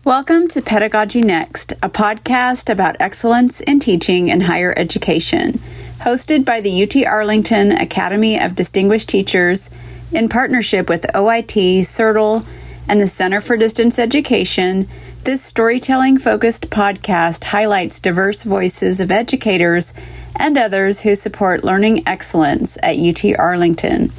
Welcome to Pedagogy NEXT, a podcast about excellence in teaching in higher education, hosted by the UT Arlington Academy of Distinguished Teachers in partnership with OIT, CERTL, and the Center for Distance Education. This storytelling-focused podcast highlights diverse voices of educators and others who support learning excellence at UT Arlington.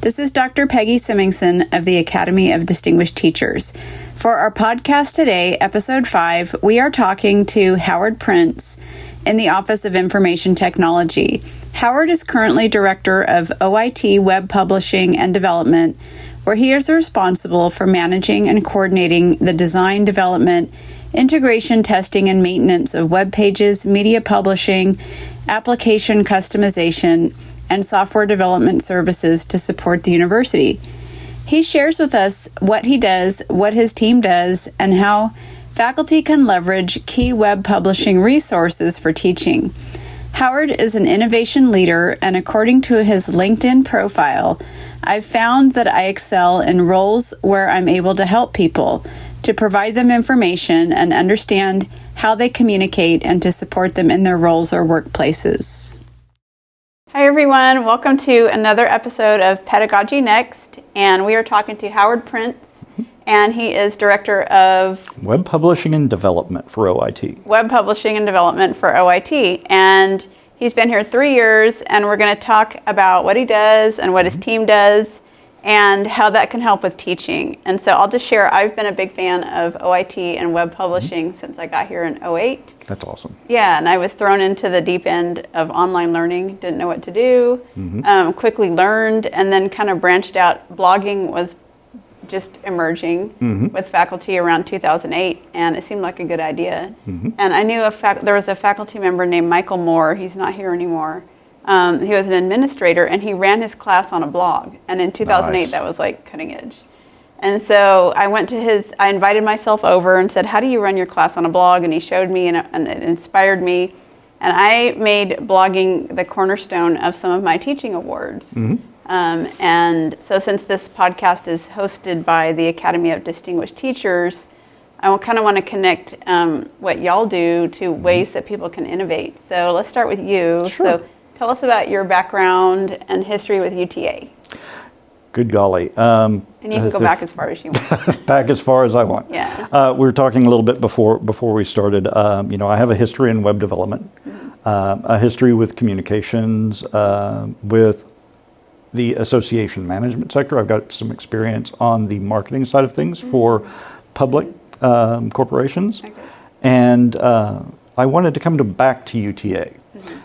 This is Dr. Peggy Semingson of the Academy of Distinguished Teachers. For our podcast today, episode 5, we are talking to Howard Prince in the Office of Information Technology. Howard is currently Director of OIT Web Publishing and Development, where he is responsible for managing and coordinating the design, development, integration, testing, and maintenance of web pages, media publishing, application customization, and software development services to support the university. He shares with us what he does, what his team does, and how faculty can leverage key web publishing resources for teaching. Howard is an innovation leader, and according to his LinkedIn profile, I've found that I excel in roles where I'm able to help people, to provide them information and understand how they communicate, and to support them in their roles or workplaces. Hi everyone, welcome to another episode of Pedagogy NEXT, and we are talking to Howard Prince, and he is Director of Web Publishing and Development for OIT. Web Publishing and Development for OIT, and he's been here 3 years, and we're going to talk about what he does and what his team does and how that can help with teaching. And so I'll just share, I've been a big fan of OIT and web publishing since I got here in 2008. That's awesome. Yeah, and I was thrown into the deep end of online learning, didn't know what to do, quickly learned, and then kind of branched out. Blogging was just emerging with faculty around 2008, and it seemed like a good idea. And I knew there was a faculty member named Michael Moore. He's not here anymore. He was an administrator, and he ran his class on a blog. And in 2008, Nice. That was like cutting edge. And so I went to I invited myself over and said, how do you run your class on a blog? And he showed me, and it inspired me. And I made blogging the cornerstone of some of my teaching awards. And so since this podcast is hosted by the Academy of Distinguished Teachers, I kind of want to connect what y'all do to ways that people can innovate. So let's start with you. Sure. So tell us about your background and history with UTA. Good golly. And you can go back as far as you want. Back as far as I want. Yeah. We were talking a little bit before we started. I have a history in web development, a history with communications, with the association management sector. I've got some experience on the marketing side of things for public corporations. Okay. And I wanted to come back to UTA.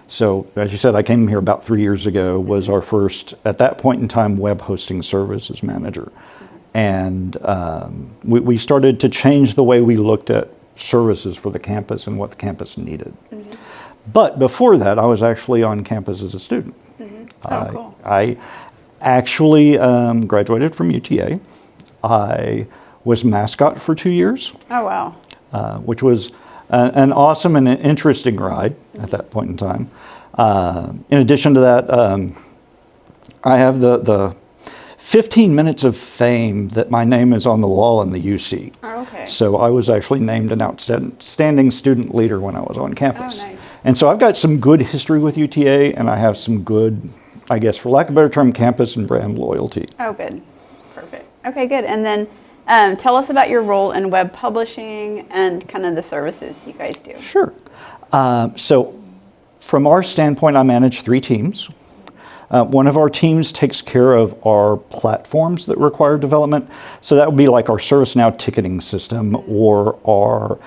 So, as you said, I came here about 3 years ago, was our first, at that point in time, web hosting services manager. And we started to change the way we looked at services for the campus and what the campus needed. But before that, I was actually on campus as a student. Cool. I actually graduated from UTA. I was mascot for 2 years. Oh, wow. Which was an awesome and an interesting ride at that point in time. In addition to that, I have the 15 minutes of fame that my name is on the wall in the UC. Oh, okay. So I was actually named an outstanding student leader when I was on campus. Oh, nice. And so I've got some good history with UTA, and I have some good, I guess, for lack of a better term, campus and brand loyalty. Oh, good. Perfect. Okay, good. And then tell us about your role in web publishing and kind of the services you guys do. Sure. So from our standpoint, I manage 3 teams. One of our teams takes care of our platforms that require development. So that would be like our ServiceNow ticketing system or our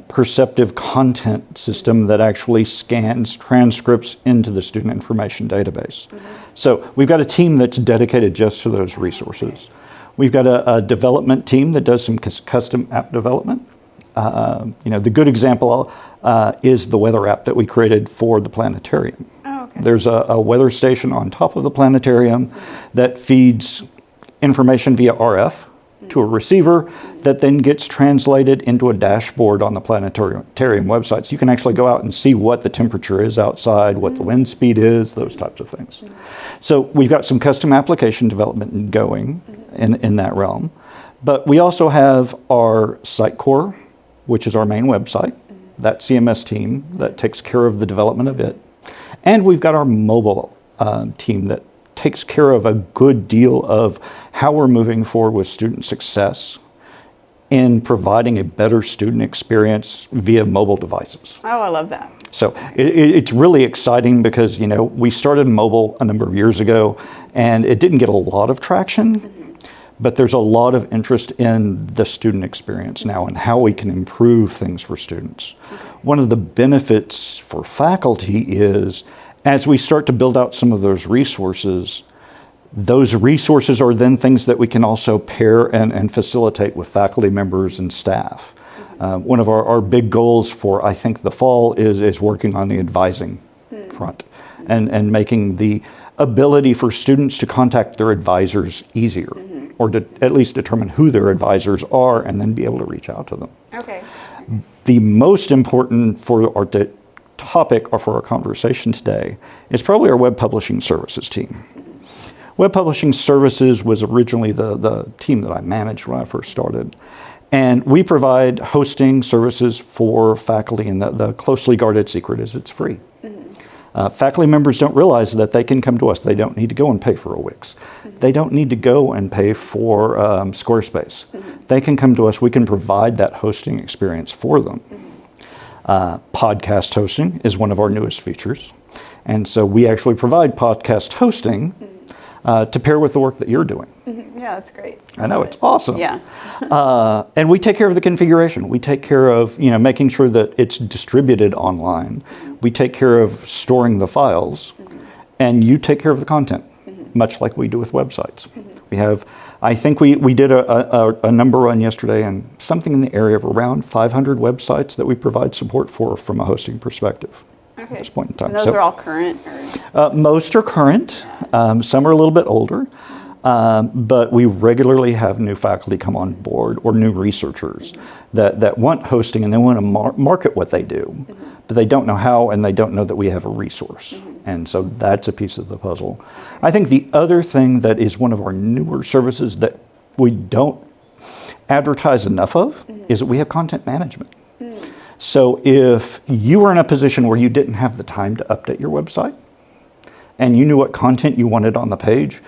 perceptive content system that actually scans transcripts into the student information database. So we've got a team that's dedicated just to those resources. We've got a development team that does some custom app development. The good example is the weather app that we created for the planetarium. Oh, okay. There's a weather station on top of the planetarium that feeds information via RF to a receiver that then gets translated into a dashboard on the planetarium website. So you can actually go out and see what the temperature is outside, what the wind speed is, those types of things. So we've got some custom application development going in that realm. But we also have our site core, which is our main website, that CMS team that takes care of the development of it. And we've got our mobile team that takes care of a good deal of how we're moving forward with student success in providing a better student experience via mobile devices. Oh, I love that. So it's really exciting because, we started mobile a number of years ago and it didn't get a lot of traction, but there's a lot of interest in the student experience now and how we can improve things for students. One of the benefits for faculty is as we start to build out some of those resources are then things that we can also pair and facilitate with faculty members and staff. One of our big goals for, I think, the fall is working on the advising front and making the ability for students to contact their advisors easier, or to at least determine who their advisors are and then be able to reach out to them. Okay. The most important for our topic or for our conversation today is probably our web publishing services team. Web Publishing Services was originally the team that I managed when I first started. And we provide hosting services for faculty, and the closely guarded secret is it's free. Faculty members don't realize that they can come to us. They don't need to go and pay for a Wix. They don't need to go and pay for Squarespace. They can come to us. We can provide that hosting experience for them. Podcast hosting is one of our newest features. And so we actually provide podcast hosting to pair with the work that you're doing. Yeah, that's great. I know, it's awesome. Yeah. And we take care of the configuration. We take care of making sure that it's distributed online. We take care of storing the files, and you take care of the content, much like we do with websites. We have, I think we did a number run yesterday, and something in the area of around 500 websites that we provide support for from a hosting perspective. Okay. At this point in time. And those are all current? Most are current. Some are a little bit older. But we regularly have new faculty come on board, or new researchers that want hosting and they want to market what they do, but they don't know how, and they don't know that we have a resource. And so that's a piece of the puzzle. I think the other thing that is one of our newer services that we don't advertise enough of is that we have content management. So if you were in a position where you didn't have the time to update your website and you knew what content you wanted on the page,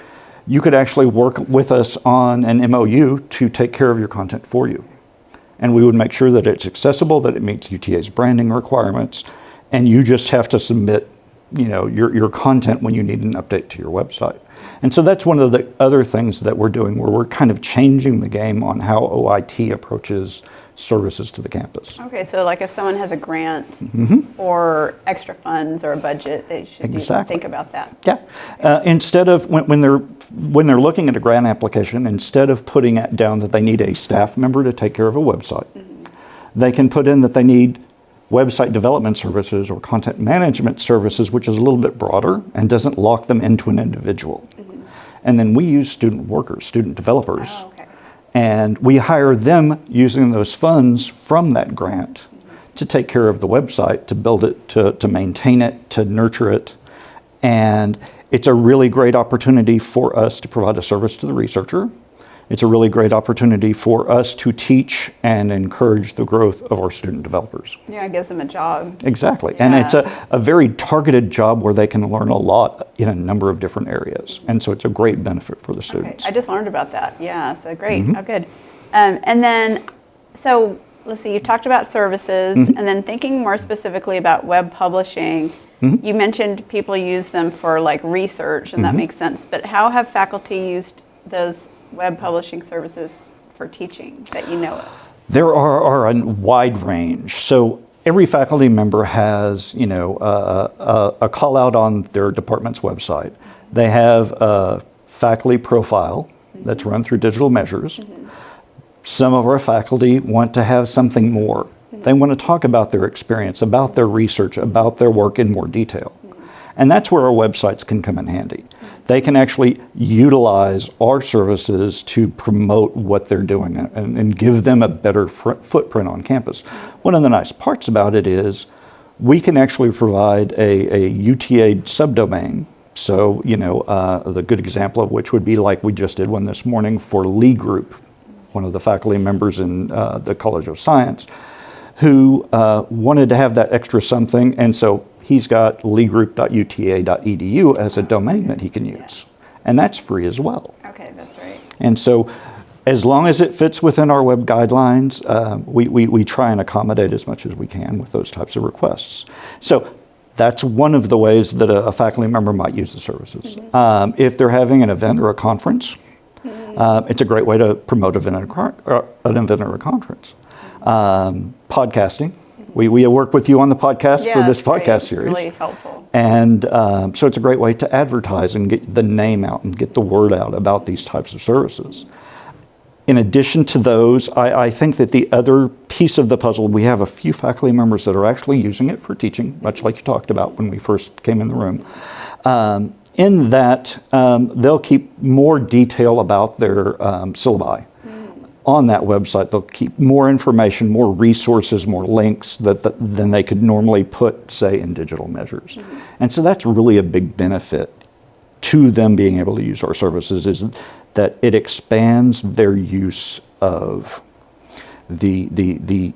you could actually work with us on an MOU to take care of your content for you. And we would make sure that it's accessible, that it meets UTA's branding requirements, and you just have to submit your content when you need an update to your website. And so that's one of the other things that we're doing, where we're kind of changing the game on how OIT approaches services to the campus. Okay, so like if someone has a grant or extra funds or a budget, they should think about that. Yeah. Instead of when they're looking at a grant application, instead of putting it down that they need a staff member to take care of a website, they can put in that they need website development services or content management services, which is a little bit broader and doesn't lock them into an individual. And then we use student workers, student developers. Oh, okay. And we hire them using those funds from that grant to take care of the website, to build it, to maintain it, to nurture it. And it's a really great opportunity for us to provide a service to the researcher. It's a really great opportunity for us to teach and encourage the growth of our student developers. Yeah, it gives them a job. Exactly. Yeah. And it's a very targeted job where they can learn a lot in a number of different areas. And so it's a great benefit for the students. Okay. I just learned about that. Yeah, so great. Oh, good. And then, so let's see, you talked about services, and then thinking more specifically about web publishing, you mentioned people use them for like research, and that makes sense. But how have faculty used those web publishing services for teaching that you know of? There are a wide range. So every faculty member has, a call out on their department's website. They have a faculty profile that's run through digital measures. Some of our faculty want to have something more. They want to talk about their experience, about their research, about their work in more detail. And that's where our websites can come in handy. They can actually utilize our services to promote what they're doing and give them a better footprint on campus. One of the nice parts about it is we can actually provide a UTA subdomain. So, the good example of which would be like we just did one this morning for Lee Group one of the faculty members in the College of Science, who wanted to have that extra something, and so he's got legroup.uta.edu as a domain that he can use. And that's free as well. Okay, that's right. And so as long as it fits within our web guidelines, we try and accommodate as much as we can with those types of requests. So that's one of the ways that a faculty member might use the services. If they're having an event or a conference, it's a great way to promote an event or a conference. Podcasting. We work with you on the podcast for this podcast series. It's really helpful. And so it's a great way to advertise and get the name out and get the word out about these types of services. In addition to those, I think that the other piece of the puzzle, we have a few faculty members that are actually using it for teaching, much like you talked about when we first came in the room. In that, they'll keep more detail about their syllabi. On that website, they'll keep more information, more resources, more links than they could normally put, say, in digital measures. And so that's really a big benefit to them being able to use our services, is that it expands their use of the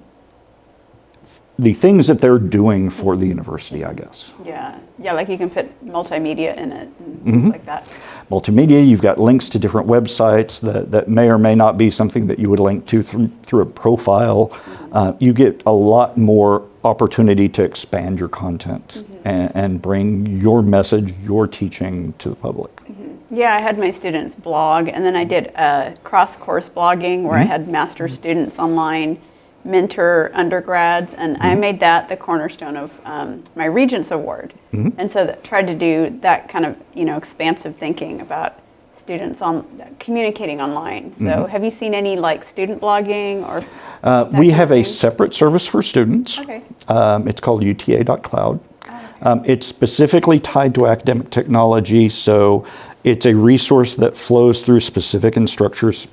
things that they're doing for the university, I guess. Yeah, like you can put multimedia in it and things like that. Multimedia, you've got links to different websites that may or may not be something that you would link to through a profile. You get a lot more opportunity to expand your content and bring your message, your teaching to the public. Yeah, I had my students blog, and then I did cross-course blogging where I had master students online mentor undergrads, and I made that the cornerstone of my Regents Award. And so tried to do that kind of expansive thinking about students on communicating online. So have you seen any like student blogging or? We have a separate service for students. Okay. It's called uta.cloud. It's specifically tied to academic technology, so it's a resource that flows through specific instructors,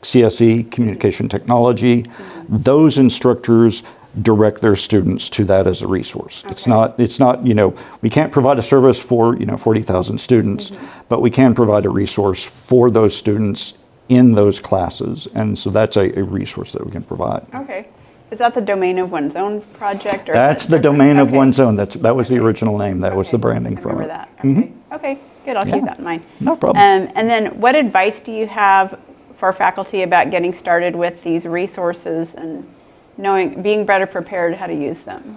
CSE, communication technology. Those instructors direct their students to that as a resource. Okay. It's not, we can't provide a service for, 40,000 students, but we can provide a resource for those students in those classes. And so that's a resource that we can provide. Okay. Is that the domain of one's own project? Or that's the domain of one's own. That was the original name. That was the branding from it. That. Okay. Okay, good. I'll keep that in mind. No problem. And then what advice do you have for faculty about getting started with these resources and being better prepared how to use them?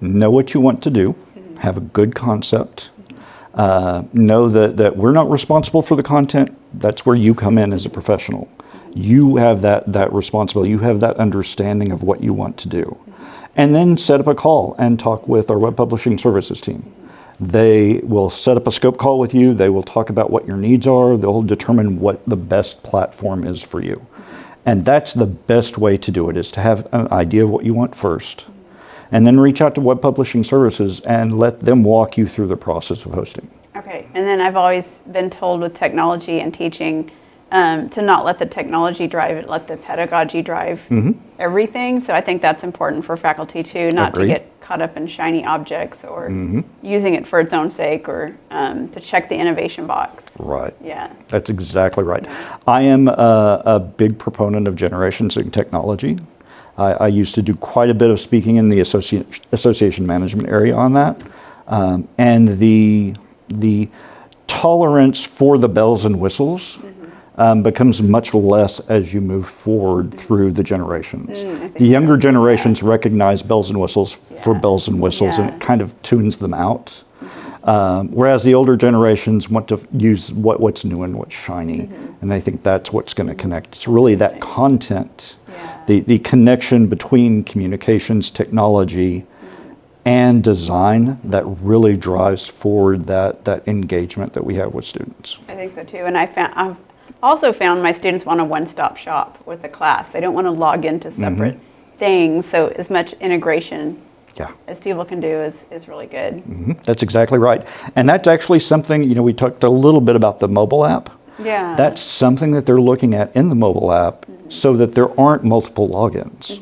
Know what you want to do. Have a good concept. Know that we're not responsible for the content. That's where you come in as a professional. You have that responsibility. You have that understanding of what you want to do. And then set up a call and talk with our web publishing services team. They will set up a scope call with you. They will talk about what your needs are. They'll determine what the best platform is for you. And that's the best way to do it, is to have an idea of what you want first. And then reach out to web publishing services and let them walk you through the process of hosting. Okay, and then I've always been told with technology and teaching to not let the technology drive it, let the pedagogy drive everything. So I think that's important for faculty too, not to get caught up in shiny objects or using it for its own sake, or to check the innovation box. Right. Yeah. That's exactly right. I am a big proponent of generations in technology. I used to do quite a bit of speaking in the association management area on that. And the tolerance for the bells and whistles becomes much less as you move forward through the generations. The younger generations recognize bells and whistles for bells and whistles, and it kind of tunes them out. Whereas the older generations want to use what's new and what's shiny, and I think that's what's going to connect. It's really that content, the connection between communications, technology, and design that really drives forward that engagement that we have with students. I think so too, and I've also found my students want a one-stop shop with the class. They don't want to log into separate things, so as much integration as people can do is really good. That's exactly right. And that's actually something, we talked a little bit about the mobile app. Yeah. That's something that they're looking at in the mobile app so that there aren't multiple logins.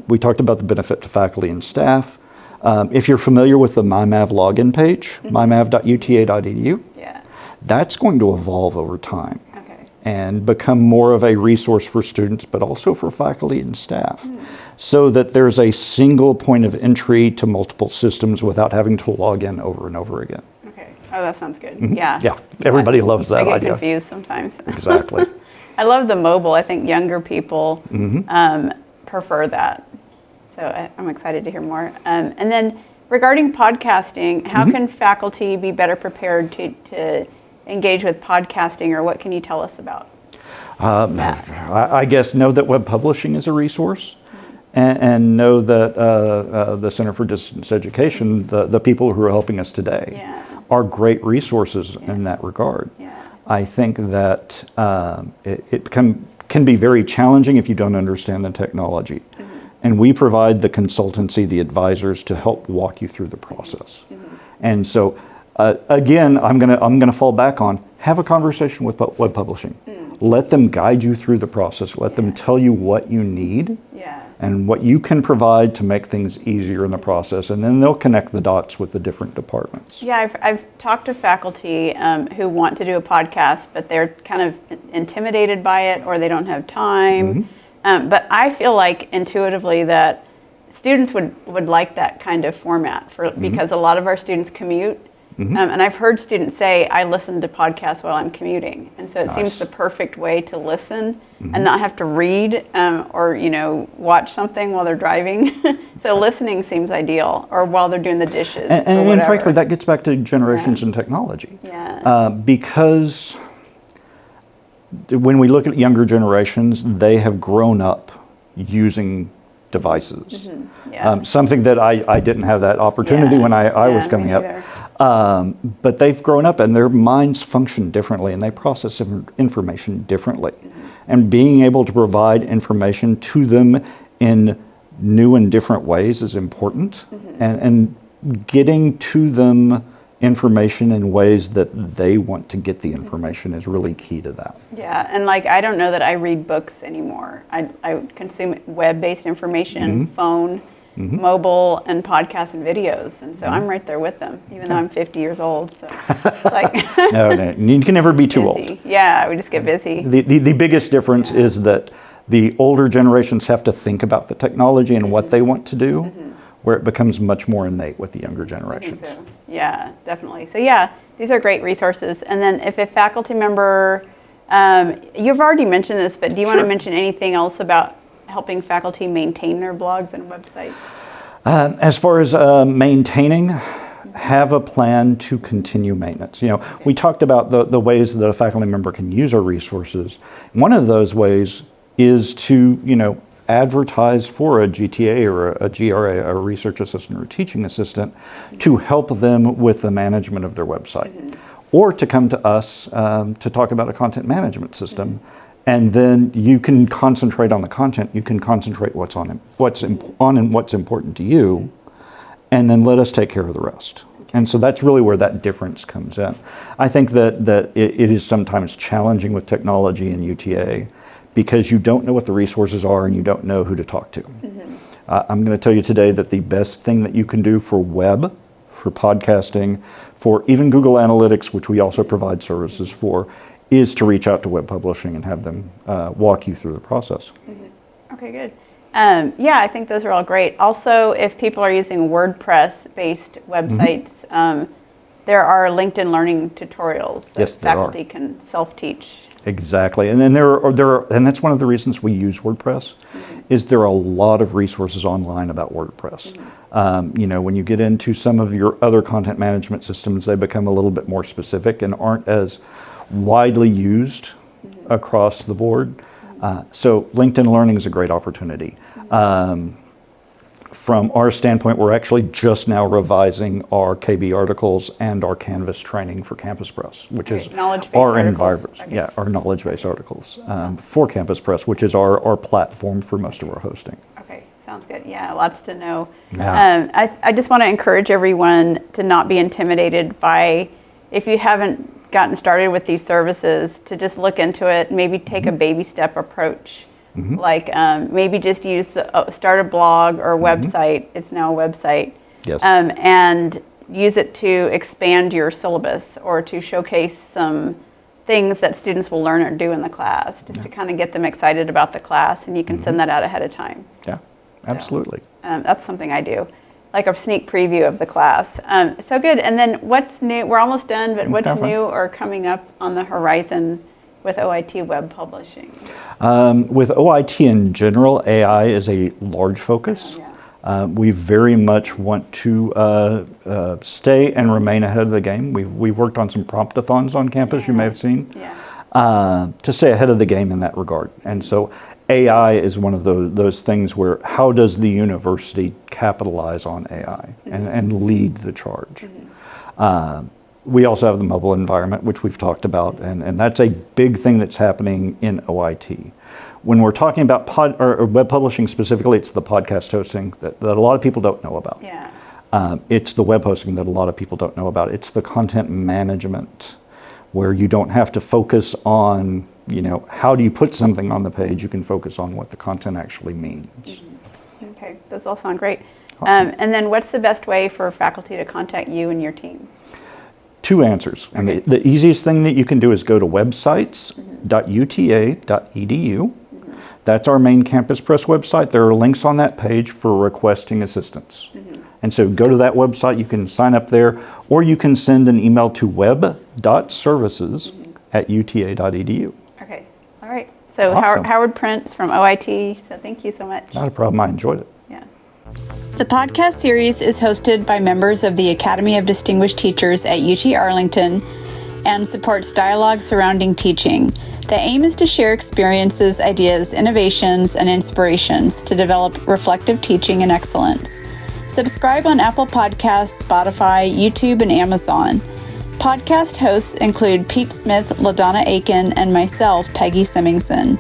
We talked about the benefit to faculty and staff. If you're familiar with the MyMav login page, mymav.uta.edu, that's going to evolve over time. and become more of a resource for students, but also for faculty and staff, so that there's a single point of entry to multiple systems without having to log in over and over again. Okay. Oh, that sounds good. Yeah. Yeah, everybody loves that idea. I get confused sometimes. Exactly. I love the mobile. I think younger people prefer that. So I'm excited to hear more. And then regarding podcasting, how can faculty be better prepared to engage with podcasting, or what can you tell us about that? I guess know that web publishing is a resource, and know that the Center for Distance Education, the people who are helping us today, are great resources in that regard. I think that it can be very challenging if you don't understand the technology. And we provide the consultancy, the advisors, to help walk you through the process. And so, again, I'm gonna fall back on, have a conversation with web publishing. Let them guide you through the process. Let them tell you what you need and what you can provide to make things easier in the process. And then they'll connect the dots with the different departments. Yeah, I've talked to faculty who want to do a podcast, but they're kind of intimidated by it, or they don't have time. But I feel like intuitively that students would like that kind of format because a lot of our students commute. And I've heard students say, I listen to podcasts while I'm commuting. And so it seems the perfect way to listen and not have to read or watch something while they're driving. So listening seems ideal, or while they're doing the dishes. And frankly, that gets back to generations and technology. Because when we look at younger generations, they have grown up using devices. Something that I didn't have that opportunity when I was coming up. But they've grown up and their minds function differently and they process information differently. And being able to provide information to them in new and different ways is important. And getting to them information in ways that they want to get the information is really key to that. Yeah, and I don't know that I read books anymore. I consume web-based information, phone, mobile, and podcasts and videos, and so I'm right there with them, even though I'm 50 years old. So no, you can never be too old. Yeah, we just get busy. The biggest difference is that the older generations have to think about the technology and what they want to do, where it becomes much more innate with the younger generations. I think so. Yeah, definitely. So yeah, these are great resources. And then if a faculty member, you've already mentioned this, but do you want to mention anything else about helping faculty maintain their blogs and websites? As far as maintaining, have a plan to continue maintenance. We talked about the ways that a faculty member can use our resources. One of those ways is to, advertise for a GTA or a GRA, a research assistant or teaching assistant, to help them with the management of their website. Or to come to us to talk about a content management system. And then you can concentrate on the content, you can concentrate what's on and what's important to you, and then let us take care of the rest. And so that's really where that difference comes in. I think that it is sometimes challenging with technology in UTA because you don't know what the resources are and you don't know who to talk to. I'm going to tell you today that the best thing that you can do for web, for podcasting, for even Google Analytics, which we also provide services for, is to reach out to web publishing and have them walk you through the process. Okay, good. Yeah, I think those are all great. Also, if people are using WordPress-based websites, there are LinkedIn Learning tutorials that faculty can self-teach. Exactly, and then there are, and that's one of the reasons we use WordPress, is there are a lot of resources online about WordPress. When you get into some of your other content management systems, they become a little bit more specific and aren't as widely used across the board. So LinkedIn Learning is a great opportunity. From our standpoint, we're actually just now revising our KB articles and our Canvas training for Campus Press, which is our environment. Yeah, our knowledge-based articles for Campus Press, which is our platform for most of our hosting. Okay, sounds good. Yeah, lots to know. I just want to encourage everyone to not be intimidated by, if you haven't gotten started with these services, to just look into it, maybe take a baby step approach. Like maybe just use start a blog or a website. It's now a website. Yes. And use it to expand your syllabus or to showcase some things that students will learn or do in the class, just to kind of get them excited about the class, and you can send that out ahead of time. Yeah, absolutely. So, that's something I do, like a sneak preview of the class. So good. And then what's new? We're almost done, but what's new or coming up on the horizon with OIT web publishing? With OIT in general, AI is a large focus. We very much want to stay and remain ahead of the game. We've worked on some prompt-a-thons on campus, you may have seen, to stay ahead of the game in that regard. And so AI is one of those things where how does the university capitalize on AI and lead the charge? We also have the mobile environment, which we've talked about, and that's a big thing that's happening in OIT. When we're talking about or web publishing specifically, it's the podcast hosting that a lot of people don't know about. It's the web hosting that a lot of people don't know about. It's the content management, where you don't have to focus on, how do you put something on the page. You can focus on what the content actually means. Okay, those all sound great. Awesome. And then what's the best way for faculty to contact you and your team? 2 answers. And the easiest thing that you can do is go to websites.uta.edu. That's our main Campus Press website. There are links on that page for requesting assistance. And so go to that website, you can sign up there, or you can send an email to web.services@uta.edu. Okay, all right. So Awesome. Howard Prince from OIT, so thank you so much. Not a problem, I enjoyed it. Yeah. The podcast series is hosted by members of the Academy of Distinguished Teachers at UT Arlington and supports dialogue surrounding teaching. The aim is to share experiences, ideas, innovations, and inspirations to develop reflective teaching and excellence. Subscribe on Apple Podcasts, Spotify, YouTube, and Amazon. Podcast hosts include Pete Smith, LaDonna Aiken, and myself, Peggy Semingson.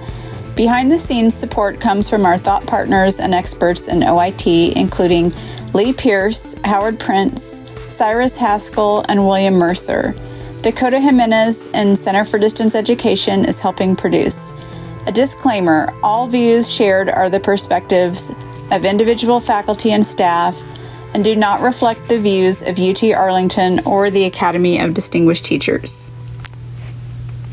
Behind-the-scenes support comes from our thought partners and experts in OIT, including Lee Pierce, Howard Prince, Cyrus Haskell, and William Mercer. Dakota Jimenez and Center for Distance Education is helping produce. A disclaimer, all views shared are the perspectives of individual faculty and staff and do not reflect the views of UT Arlington or the Academy of Distinguished Teachers.